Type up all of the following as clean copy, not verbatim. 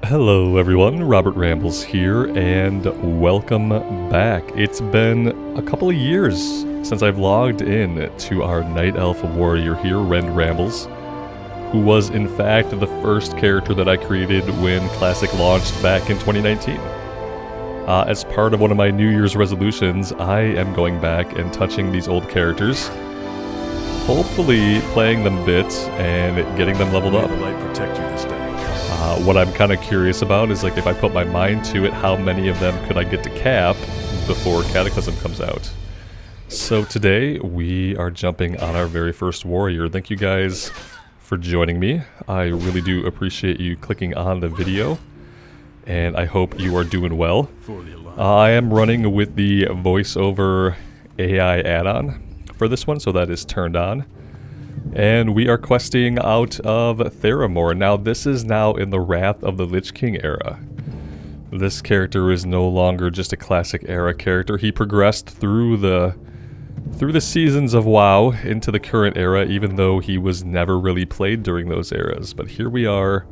Hello everyone, Rend Rambles here, and welcome back. It's been a couple of years since I've logged in to our Night Elf Warrior here, Rend Rambles, who was in fact the first character that I created when Classic launched back in 2019. As part of one of my New Year's resolutions, I am going back and touching these old characters, hopefully playing them bits and getting them leveled up. May the light protect you this day. What I'm kind of curious about is, like, if I put my mind to it, how many of them could I get to cap before Cataclysm comes out? So today we are jumping on our very first warrior. Thank you guys for joining me. I really do appreciate you clicking on the video, and I hope you are doing well. I am running with the voiceover AI add-on for this one, so that is turned on. And we are questing out of Theramore. Now, this is now in the Wrath of the Lich King era. This character is no longer just a classic era character. He progressed through the seasons of WoW into the current era, even though he was never really played during those eras. But here we are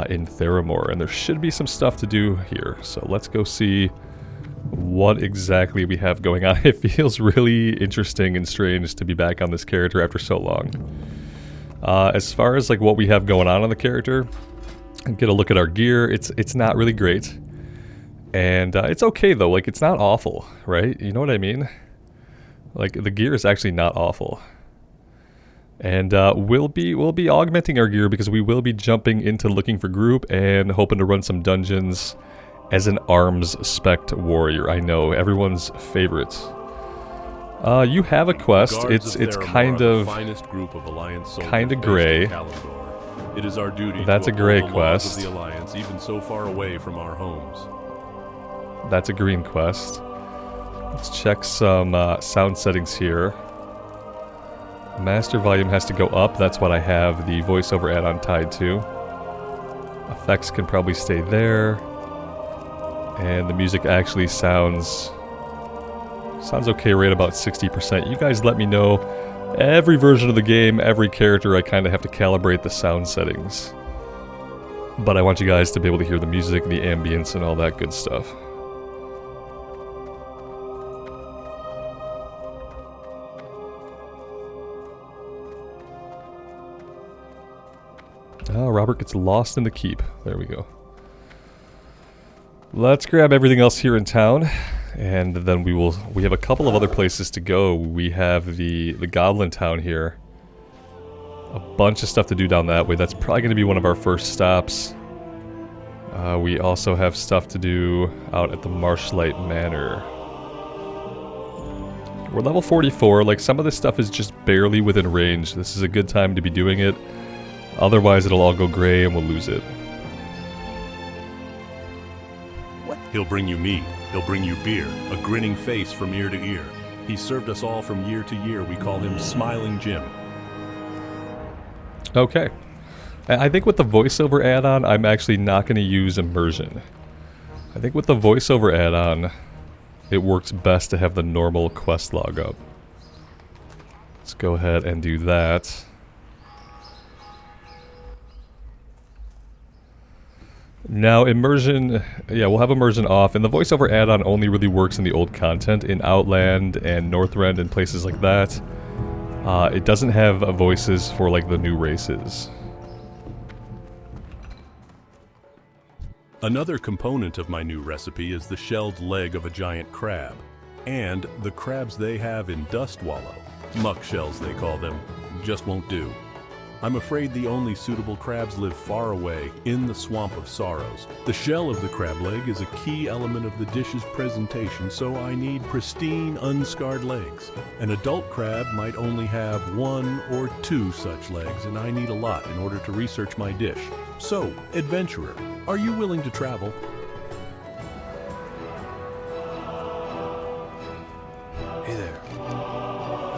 in Theramore, and there should be some stuff to do here. So let's go see what exactly we have going on. It feels really interesting and strange to be back on this character after so long. As far as like what we have going on the character, get a look at our gear. It's not really great, and it's okay though. Like, it's not awful, right? You know what I mean? Like, the gear is actually not awful. And we'll be augmenting our gear because we will be jumping into looking for group and hoping to run some dungeons as an arms spec warrior. I know, everyone's favorite. You have a quest. It's kind of gray. It is our duty. That's a gray quest. The Alliance, even so far away from our homes. That's a green quest. Let's check some sound settings here. Master volume has to go up. That's what I have the voiceover add-on tied to. Effects can probably stay there. And the music actually sounds okay right about 60%. You guys let me know. Every version of the game, every character, I kind of have to calibrate the sound settings. But I want you guys to be able to hear the music, the ambience, and all that good stuff. Oh, Robert gets lost in the keep. There we go. Let's grab everything else here in town, and then we have a couple of other places to go. We have the Goblin Town here. A bunch of stuff to do down that way. That's probably going to be one of our first stops. We also have stuff to do out at the Swamplight Manor. We're level 44. Like, some of this stuff is just barely within range. This is a good time to be doing it. Otherwise, it'll all go gray and we'll lose it. He'll bring you meat, he'll bring you beer, a grinning face from ear to ear. He served us all from year to year. We call him Smiling Jim. Okay. I think with the voiceover add-on, I'm actually not going to use immersion. I think with the voiceover add-on, it works best to have the normal quest log up. Let's go ahead and do that. Now, immersion, yeah, we'll have immersion off, and the voiceover add-on only really works in the old content, in Outland and Northrend and places like that. It doesn't have voices for, like, the new races. Another component of my new recipe is the shelled leg of a giant crab, and the crabs they have in Dustwallow, muck shells they call them, just won't do. I'm afraid the only suitable crabs live far away, in the Swamp of Sorrows. The shell of the crab leg is a key element of the dish's presentation, so I need pristine, unscarred legs. An adult crab might only have 1 or 2 such legs, and I need a lot in order to research my dish. So, adventurer, are you willing to travel? Hey there.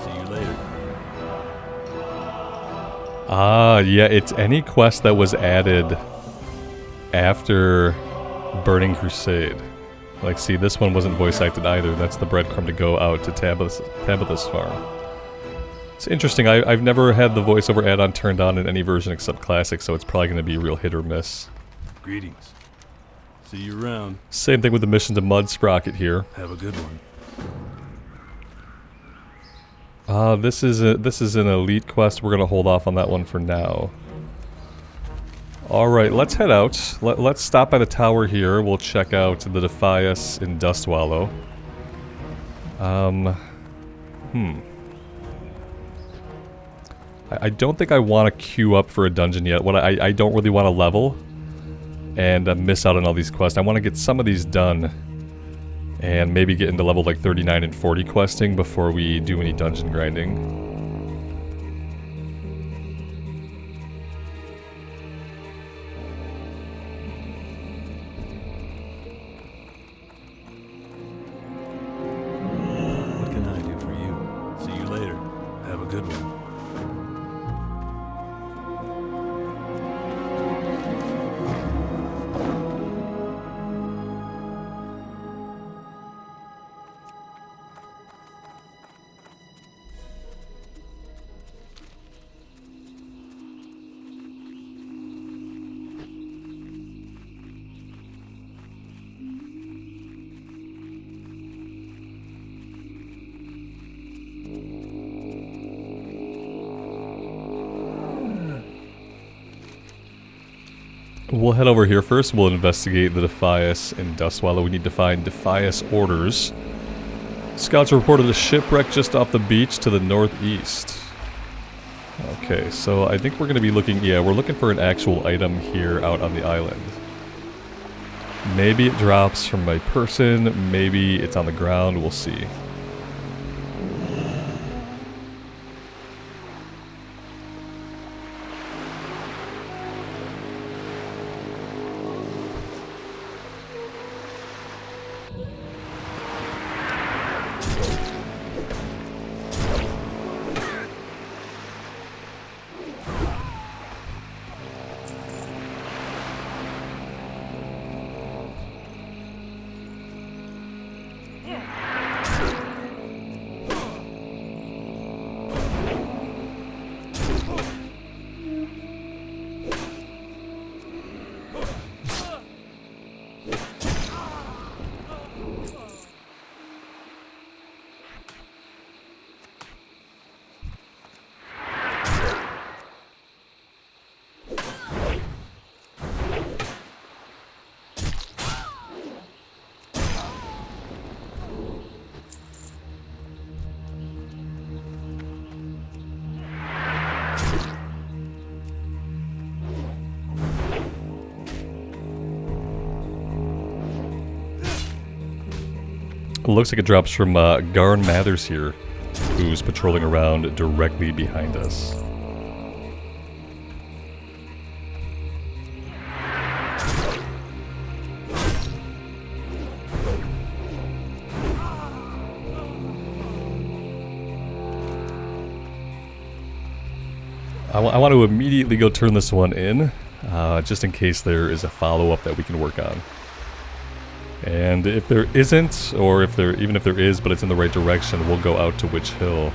See you later. Ah, yeah, it's any quest that was added after Burning Crusade. Like, see, this one wasn't voice acted either. That's the breadcrumb to go out to Tabitha's farm. It's interesting. I've never had the voiceover add-on turned on in any version except Classic, so it's probably going to be real hit or miss. Greetings. See you around. Same thing with the mission to Mud Sprocket here. Have a good one. This is an elite quest. We're gonna hold off on that one for now. Alright, let's head out. Let's stop by the tower here. We'll check out the Defias in Dustwallow. I don't think I want to queue up for a dungeon yet. I don't really want to level and miss out on all these quests. I want to get some of these done and maybe get into level like 39 and 40 questing before we do any dungeon grinding. What can I do for you? See you later. Have a good one. We'll head over here first. We'll investigate the Defias in Dustwallow. We need to find Defias orders. Scouts reported a shipwreck just off the beach to the northeast. Okay, so I think we're going to be looking... Yeah, we're looking for an actual item here out on the island. Maybe it drops from my person. Maybe it's on the ground. We'll see. It looks like it drops from Garn Mathers here, who's patrolling around directly behind us. I want to immediately go turn this one in, just in case there is a follow-up that we can work on. And if there isn't, or even if there is, but it's in the right direction, we'll go out to Witch Hill.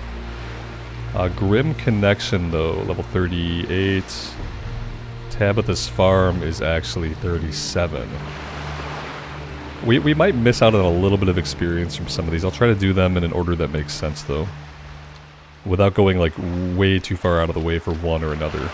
Grim Connection, though, level 38. Tabitha's Farm is actually 37. We might miss out on a little bit of experience from some of these. I'll try to do them in an order that makes sense, though, without going like way too far out of the way for one or another.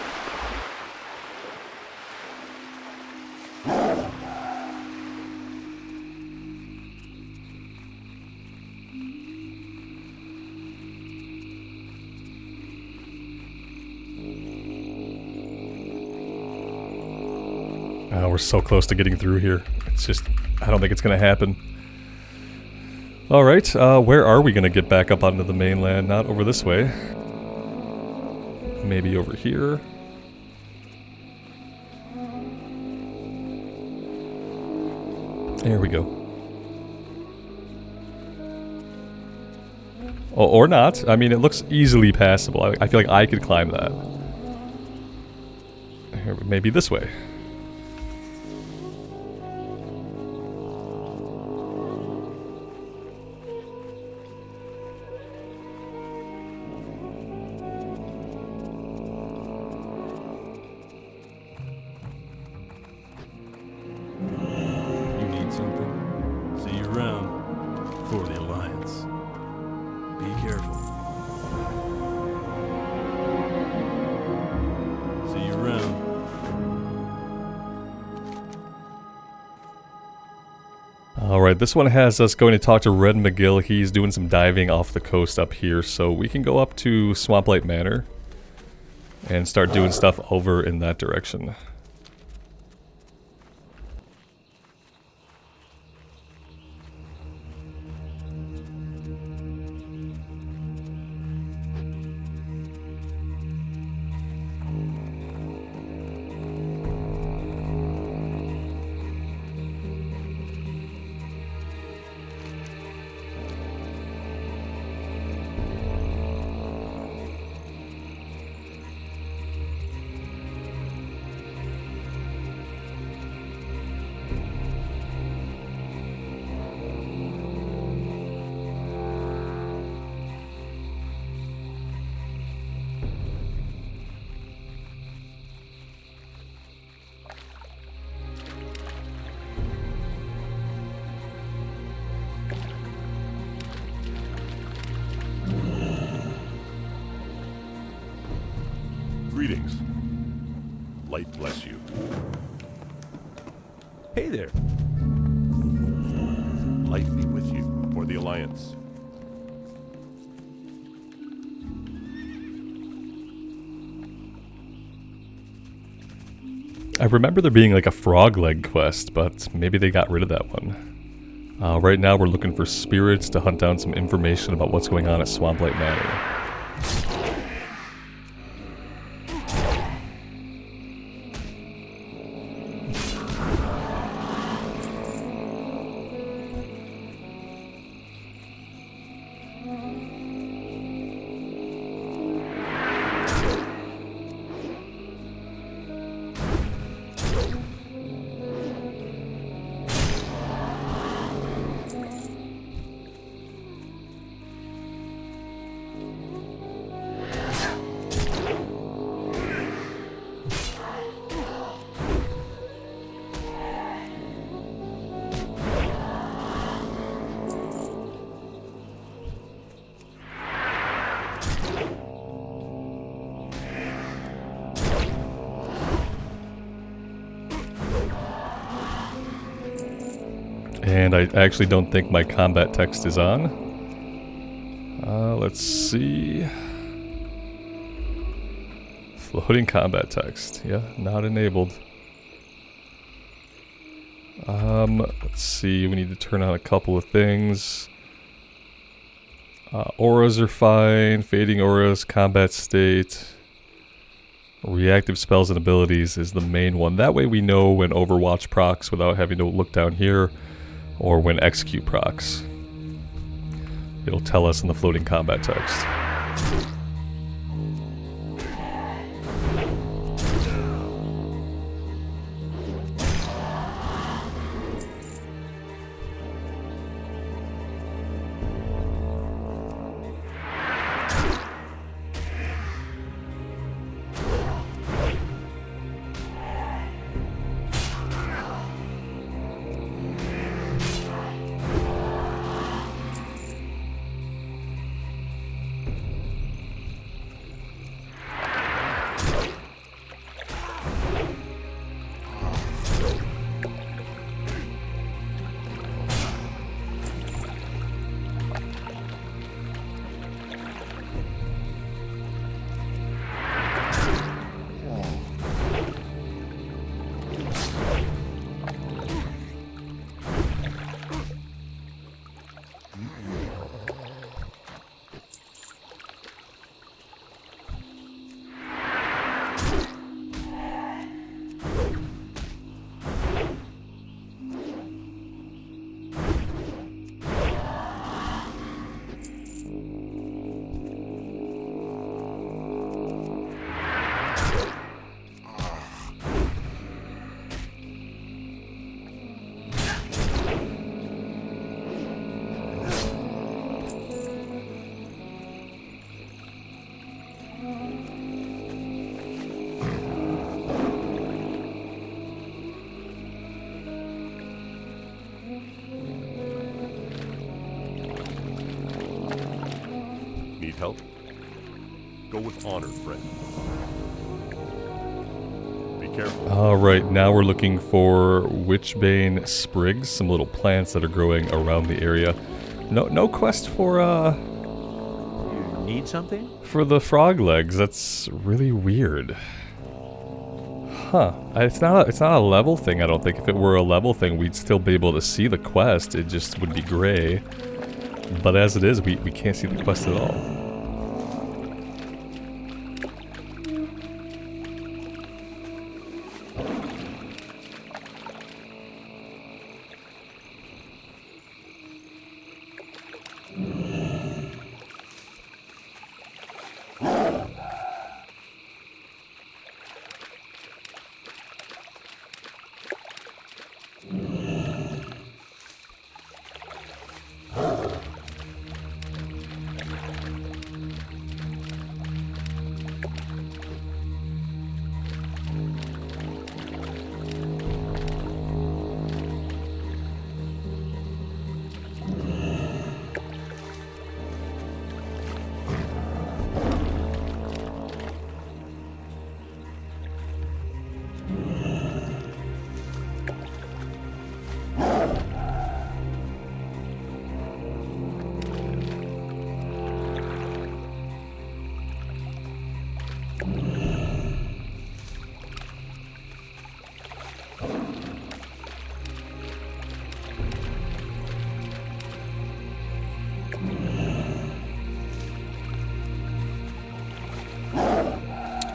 We're so close to getting through here. It's just, I don't think it's going to happen. Alright, where are we going to get back up onto the mainland? Not over this way. Maybe over here. There we go. Oh, or not. I mean, it looks easily passable. I feel like I could climb that. Here, maybe this way. Alright, this one has us going to talk to Red McGill. He's doing some diving off the coast up here, so we can go up to Swamplight Manor and start doing stuff over in that direction. Greetings. Light bless you. Hey there. Light be with you, for the Alliance. I remember there being like a frog leg quest, but maybe they got rid of that one. Right now we're looking for spirits to hunt down some information about what's going on at Swamplight Manor. And I actually don't think my combat text is on. Let's see. Floating combat text. Yeah, not enabled. Let's see. We need to turn on a couple of things. Auras are fine. Fading auras, combat state. Reactive spells and abilities is the main one. That way we know when Overwatch procs without having to look down here, or when execute procs. It'll tell us in the floating combat text. Help? Go with honor, friend. Be careful. Alright, now we're looking for witchbane sprigs, some little plants that are growing around the area. No quest for, You need something? for the frog legs. That's really weird. Huh. It's not a level thing, I don't think. If it were a level thing, we'd still be able to see the quest. It just would be gray. But as it is, we can't see the quest at all.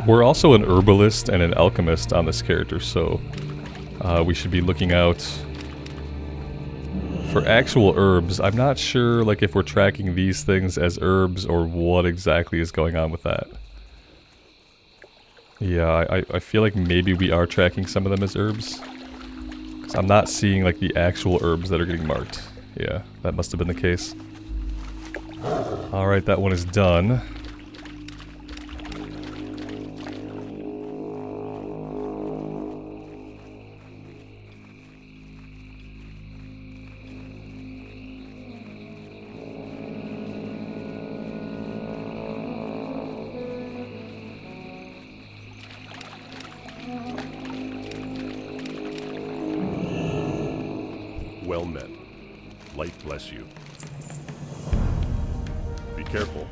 We're also an herbalist and an alchemist on this character, so we should be looking out for actual herbs. I'm not sure like if we're tracking these things as herbs or what exactly is going on with that. Yeah, I feel like maybe we are tracking some of them as herbs. 'Cause I'm not seeing like the actual herbs that are getting marked. Yeah, that must have been the case. Alright, that one is done. Well met. Light bless you. Be careful.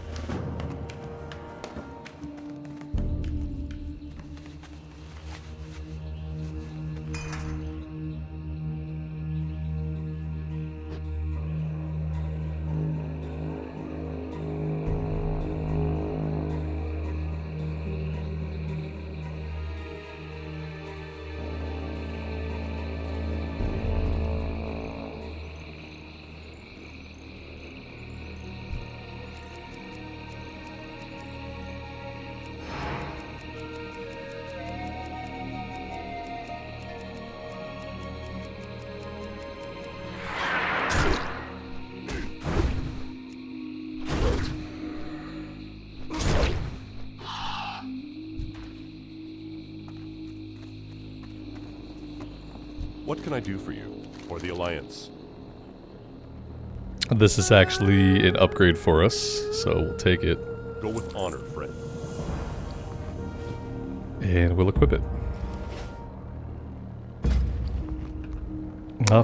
What can I do for you, or the Alliance? This is actually an upgrade for us, so we'll take it. Go with honor, friend. And we'll equip it.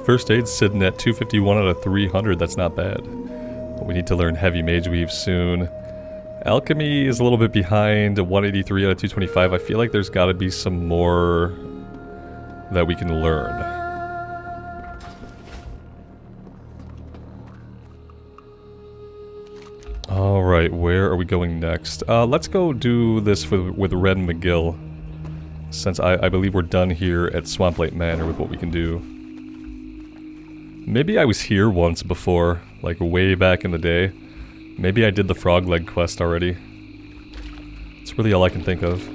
First aid's sitting at 251 out of 300, that's not bad. But we need to learn Heavy Mage Weave soon. Alchemy is a little bit behind, 183 out of 225. I feel like there's gotta be some more that we can learn. Alright, where are we going next? Let's go do this with Rend McGill, since I believe we're done here at Swamplight Manor with what we can do. Maybe I was here once before, like way back in the day. Maybe I did the frog leg quest already. It's really all I can think of.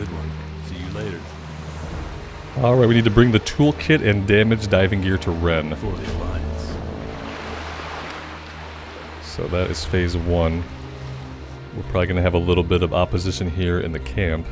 good one. See you later. Alright, we need to bring the toolkit and damage diving gear to Ren. For the Alliance. So that is phase 1. We're probably going to have a little bit of opposition here in the camp.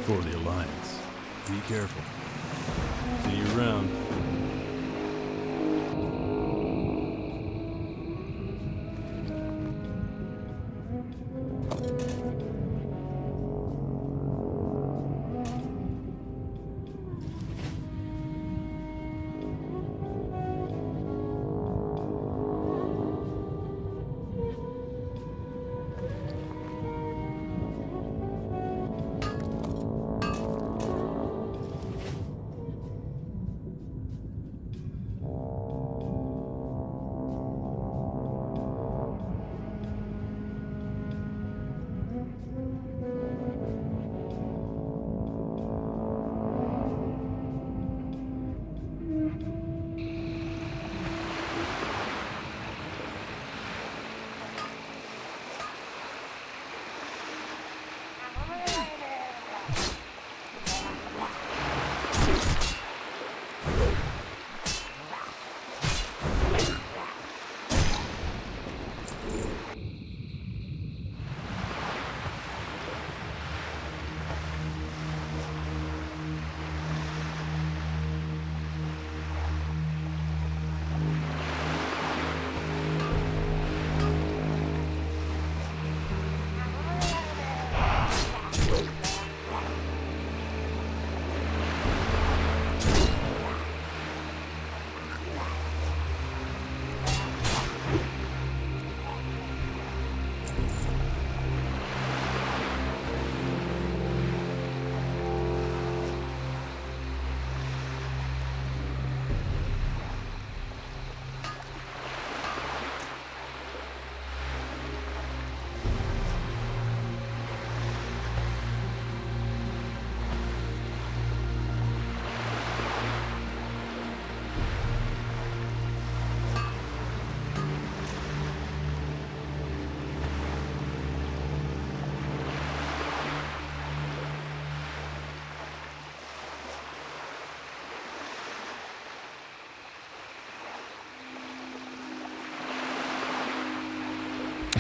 For the Alliance. Be careful. See you around.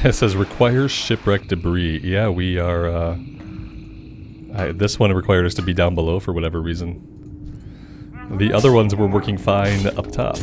It says requires shipwreck debris. Yeah, we are, this one required us to be down below for whatever reason. The other ones were working fine up top.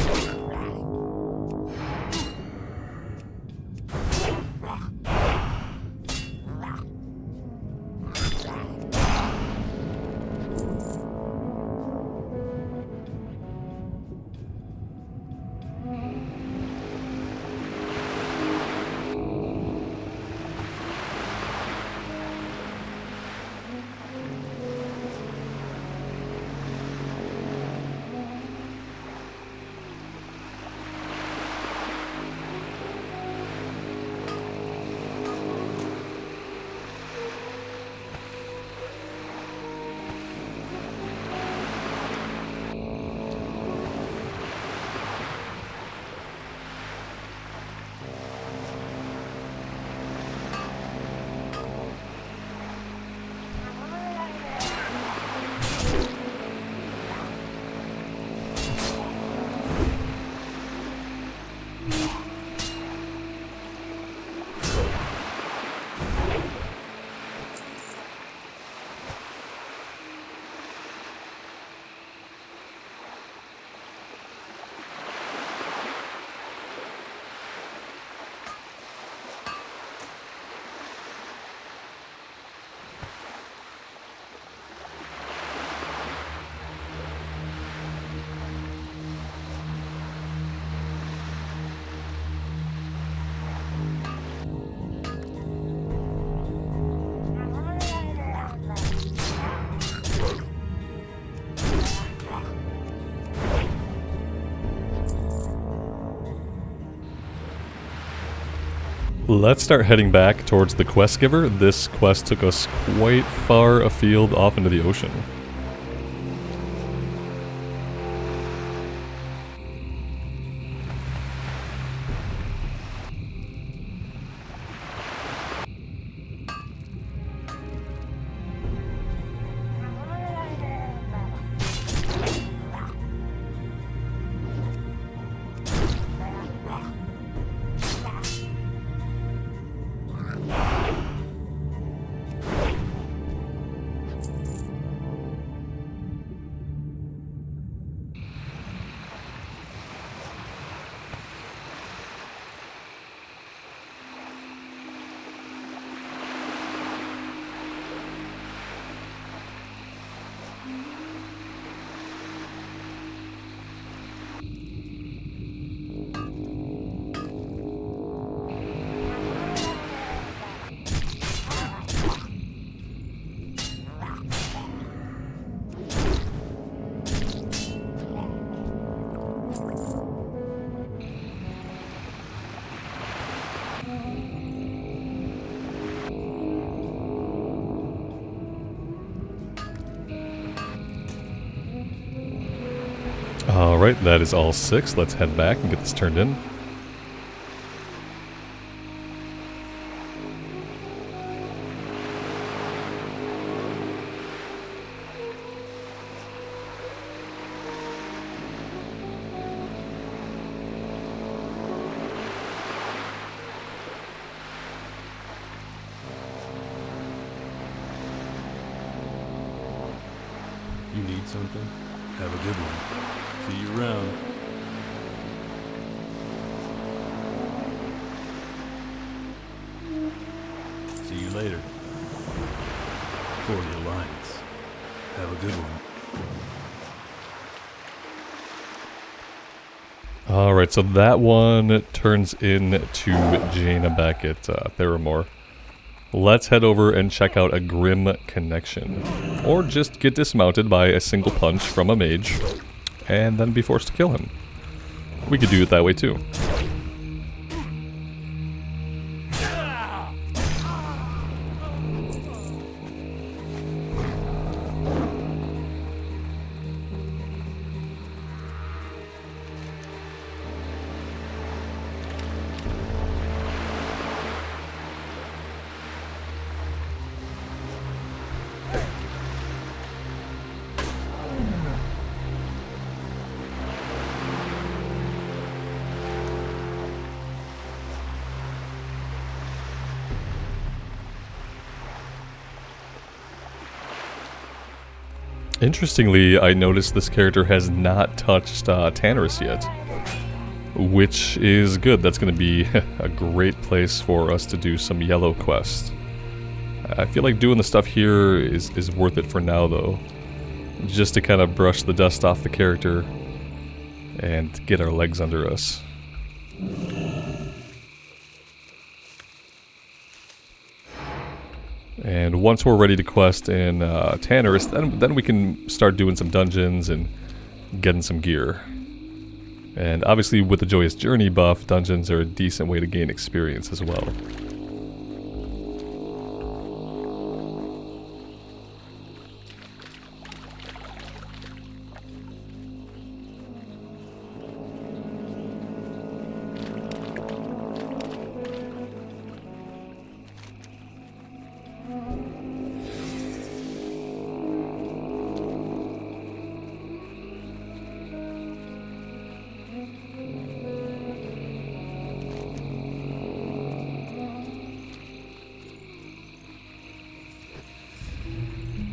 Let's start heading back towards the quest giver. This quest took us quite far afield off into the ocean. Alright, that is all 6. Let's head back and get this turned in. You need something? Have a good one. See you around. See you later. For the Alliance. Have a good one. Alright, so that one turns into Jaina back at Theramore. Let's head over and check out a Grim Connection. Or just get dismounted by a single punch from a mage, and then be forced to kill him. We could do it that way too. Interestingly, I noticed this character has not touched Tannerus yet, which is good. That's going to be a great place for us to do some yellow quests. I feel like doing the stuff here is worth it for now, though, just to kind of brush the dust off the character and get our legs under us. And once we're ready to quest in Tannerus, then we can start doing some dungeons and getting some gear. And obviously with the Joyous Journey buff, dungeons are a decent way to gain experience as well.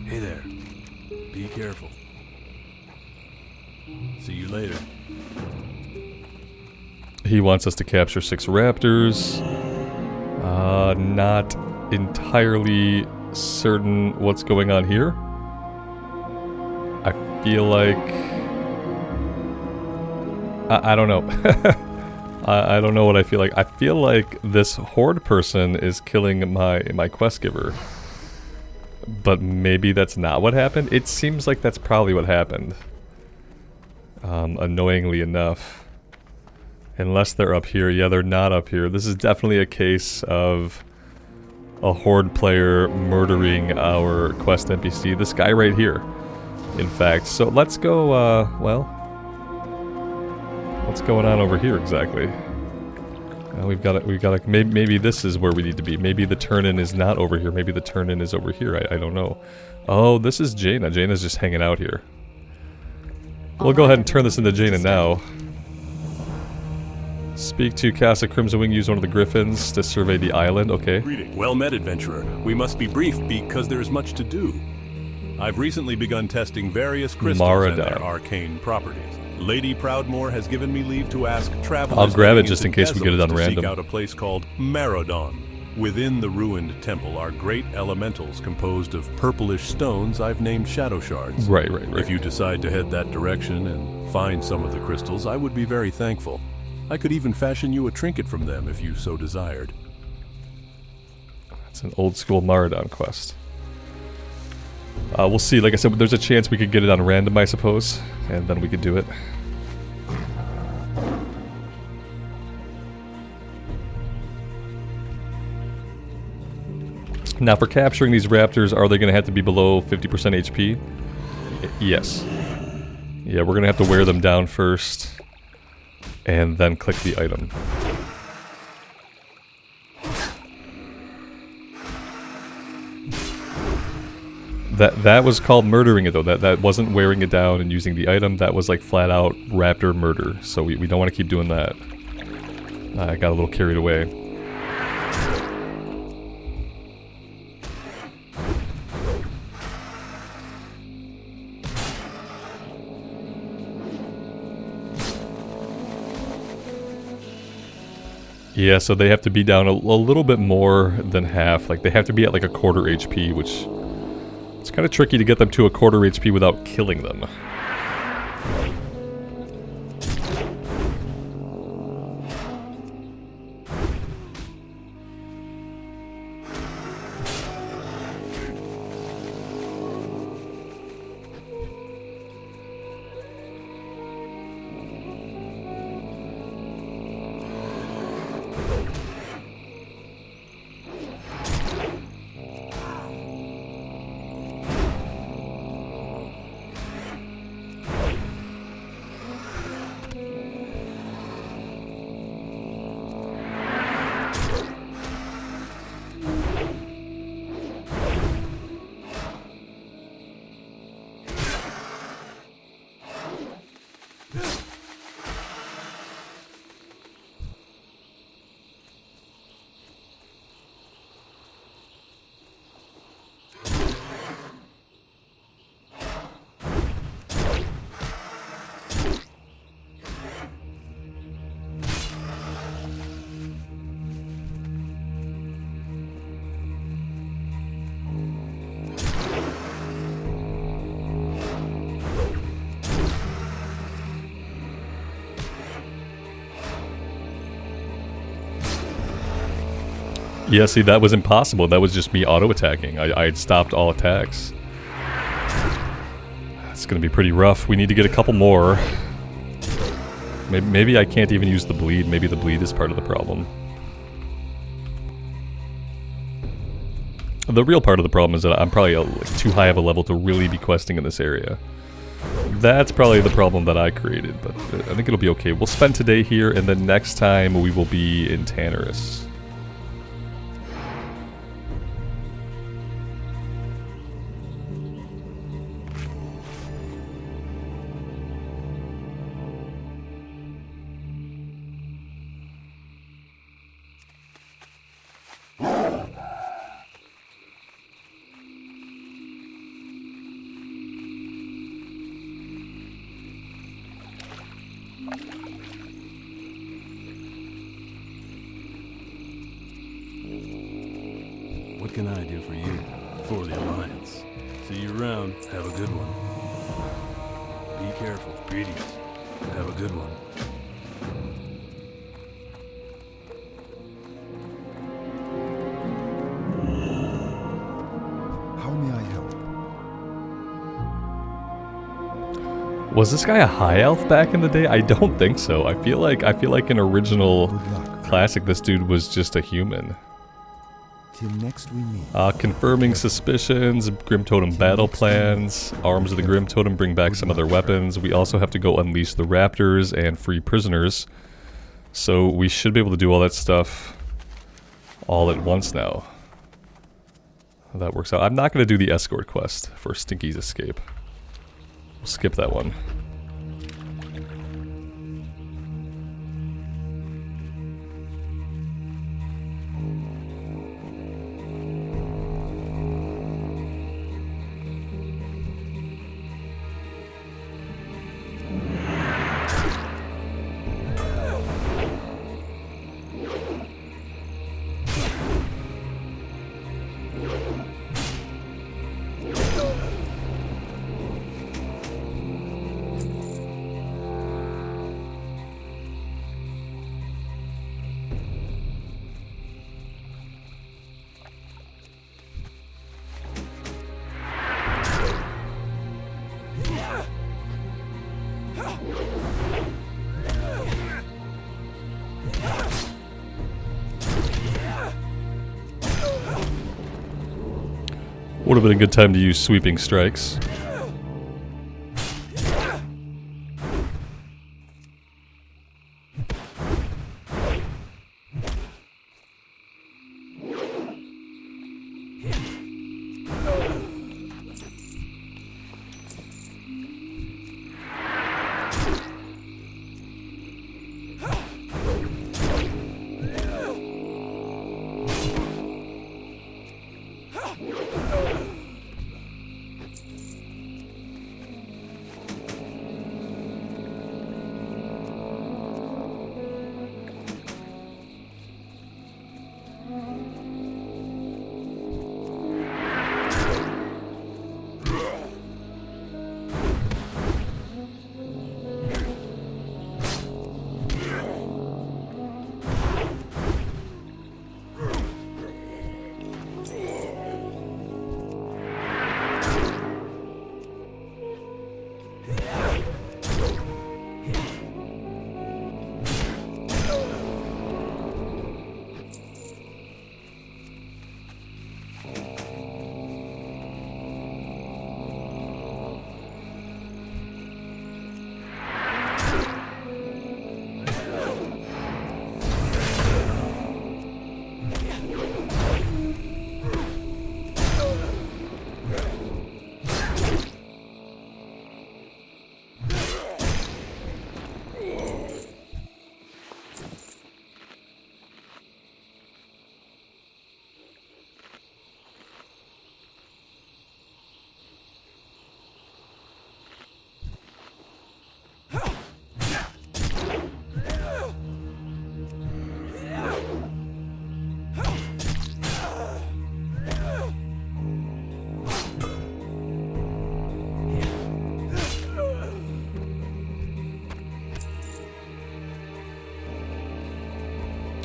Hey there. Be careful. See you later. He wants us to capture 6 raptors. Not entirely certain what's going on here. I feel like... I don't know. I don't know what I feel like. I feel like this horde person is killing my quest giver. But maybe that's not what happened. It seems like that's probably what happened. Annoyingly enough. Unless they're up here. Yeah, they're not up here. This is definitely a case of a horde player murdering our quest NPC. This guy right here, in fact. So let's go, well, what's going on over here exactly? We've got to, maybe this is where we need to be. Maybe the turn-in is not over here. Maybe the turn-in is over here. I don't know. Oh, this is Jaina. Jaina's just hanging out here. We'll go ahead and turn this into Jaina now. Speak to Casa Crimson Wing, use one of the griffins to survey the island. Okay. Well met, adventurer. We must be brief because there is much to do. I've recently begun testing various crystals and their arcane properties. Lady Proudmoore has given me leave to ask travelers. I'll grab it just in case we get it on random. Seek out a place called Marodon. Within the ruined temple are great elementals composed of purplish stones I've named shadow shards. Right. If you decide to head that direction and find some of the crystals, I would be very thankful. I could even fashion you a trinket from them if you so desired. It's an old school Marodon quest. We'll see. Like I said, there's a chance we could get it on random, I suppose, and then we could do it. Now, for capturing these raptors, are they going to have to be below 50% HP? Yes. Yeah, we're going to have to wear them down first, and then click the item. That was called murdering it, though. That wasn't wearing it down and using the item. That was like flat out raptor murder. So we don't want to keep doing that. I got a little carried away. Yeah, so they have to be down a little bit more than half. Like, they have to be at like a quarter HP, which... it's kind of tricky to get them to a quarter HP without killing them. Yeah, see, that was impossible. That was just me auto-attacking. I had stopped all attacks. It's gonna be pretty rough. We need to get a couple more. Maybe I can't even use the bleed. Maybe the bleed is part of the problem. The real part of the problem is that I'm probably like, too high of a level to really be questing in this area. That's probably the problem that I created, but I think it'll be okay. We'll spend today here, and then next time we will be in Tannerus. What can I do for you? For the Alliance. See you around. Have a good one. Be careful. Greetings. Have a good one. How may I help? Was this guy a high elf back in the day? I don't think so. I feel like in original classic, this dude was just a human. Till next we meet. Confirming suspicions, Grimtotem battle plans, arms of the Grimtotem bring back some of their weapons. We also have to go unleash the raptors and free prisoners. So we should be able to do all that stuff all at once now. That works out. I'm not going to do the escort quest for Stinky's escape. We'll skip that one. Would have been a good time to use sweeping strikes.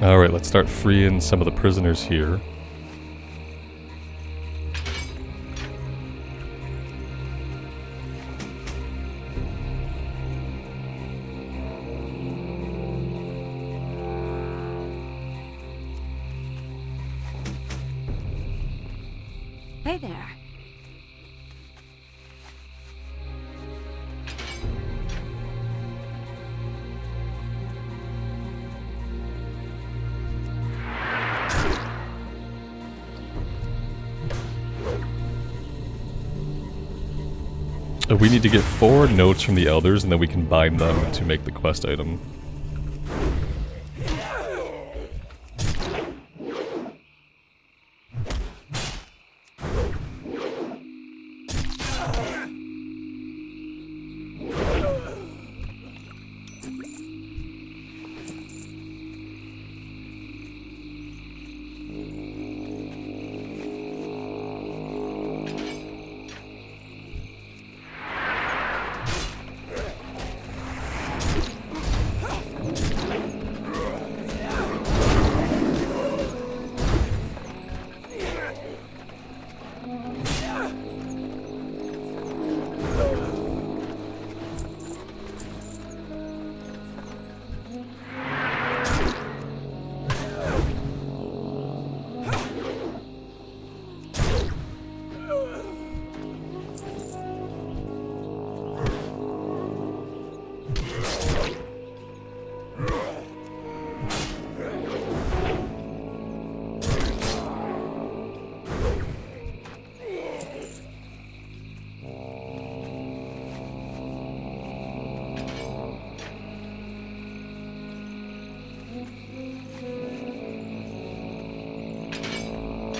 Alright, let's start freeing some of the prisoners here. Hey there. We need to get 4 notes from the elders and then we can bind them to make the quest item.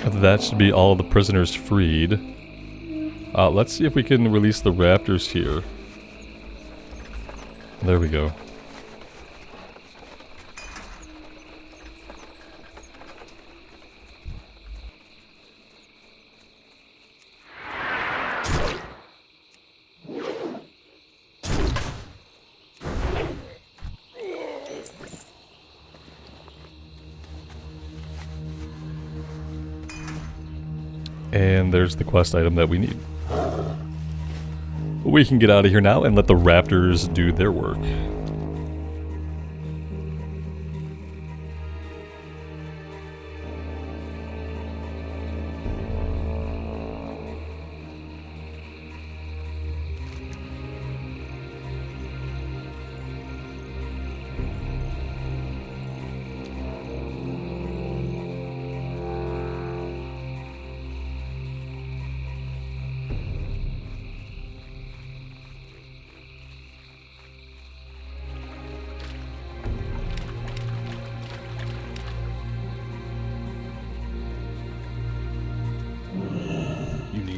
That should be all the prisoners freed. Let's see if we can release the raptors here. There we go. And there's the quest item that we need. We can get out of here now and let the raptors do their work.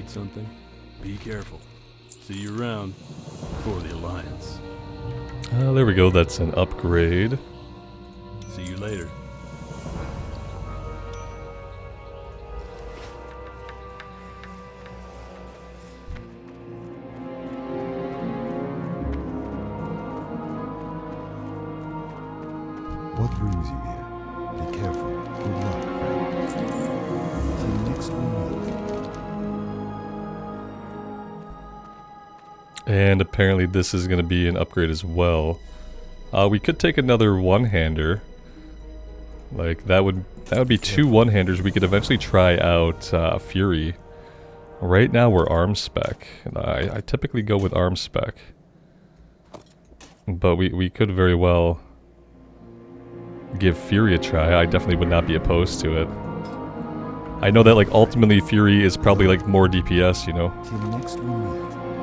Something? Be careful. See you around for the Alliance. There we go, that's an upgrade. See you later. What brings you here? Be careful. Good luck, friend. Till next we meet. And apparently this is going to be an upgrade as well. We could take another one-hander. Like that would be two one-handers. We could eventually try out Fury. Right now we're arm spec. And I typically go with arm spec. But we could very well give Fury a try. I definitely would not be opposed to it. I know that like ultimately Fury is probably like more DPS, you know. Till next we meet.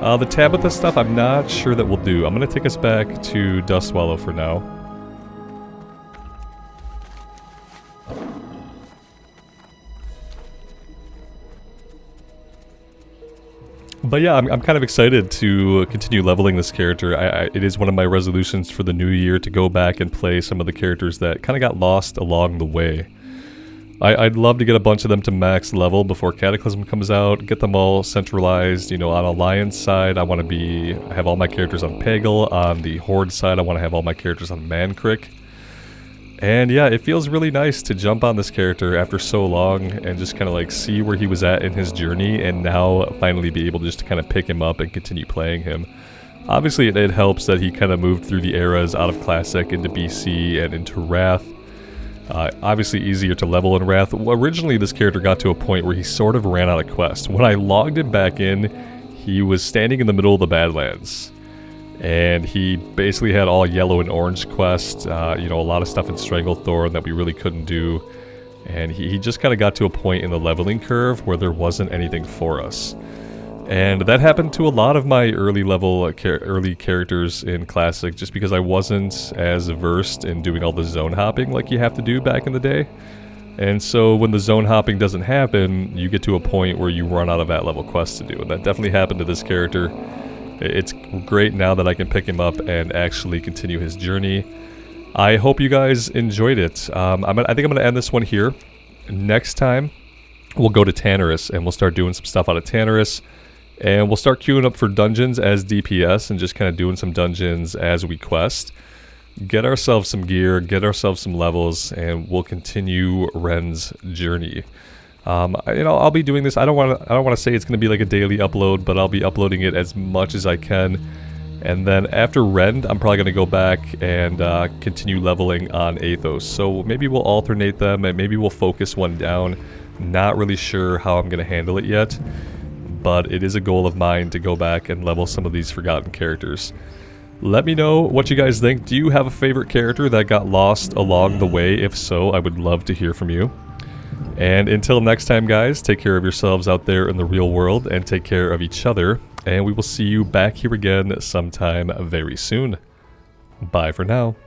The Tabitha stuff, I'm not sure that we'll do. I'm going to take us back to Dustwallow for now. But yeah, I'm kind of excited to continue leveling this character. It is one of my resolutions for the new year to go back and play some of the characters that kind of got lost along the way. I'd love to get a bunch of them to max level before Cataclysm comes out, get them all centralized, you know, on Alliance side, I want to have all my characters on Pagel, on the Horde side, I want to have all my characters on Mankrik. And yeah, it feels really nice to jump on this character after so long and just kind of like see where he was at in his journey and now finally be able to just kind of pick him up and continue playing him. Obviously it helps that he kind of moved through the eras out of Classic into BC and into Wrath. Obviously easier to level in Wrath. Originally this character got to a point where he sort of ran out of quests. When I logged him back in, he was standing in the middle of the Badlands. And he basically had all yellow and orange quests, you know, a lot of stuff in Stranglethorn that we really couldn't do. And he just kind of got to a point in the leveling curve where there wasn't anything for us. And that happened to a lot of my early characters in Classic, just because I wasn't as versed in doing all the zone hopping like you have to do back in the day. And so when the zone hopping doesn't happen, you get to a point where you run out of that level quests to do. And that definitely happened to this character. It's great now that I can pick him up and actually continue his journey. I hope you guys enjoyed it. I think I'm going to end this one here. Next time, we'll go to Tannerus and we'll start doing some stuff out of Tannerus. And we'll start queuing up for dungeons as DPS and just kind of doing some dungeons as we quest. Get ourselves some gear, get ourselves some levels, and we'll continue Rend's journey. You know, I'll be doing this. I don't want to say it's going to be like a daily upload, but I'll be uploading it as much as I can. And then after Rend, I'm probably going to go back and continue leveling on Athos. So maybe we'll alternate them, and maybe we'll focus one down. Not really sure how I'm going to handle it yet. But it is a goal of mine to go back and level some of these forgotten characters. Let me know what you guys think. Do you have a favorite character that got lost along the way? If so, I would love to hear from you. And until next time, guys, take care of yourselves out there in the real world and take care of each other. And we will see you back here again sometime very soon. Bye for now.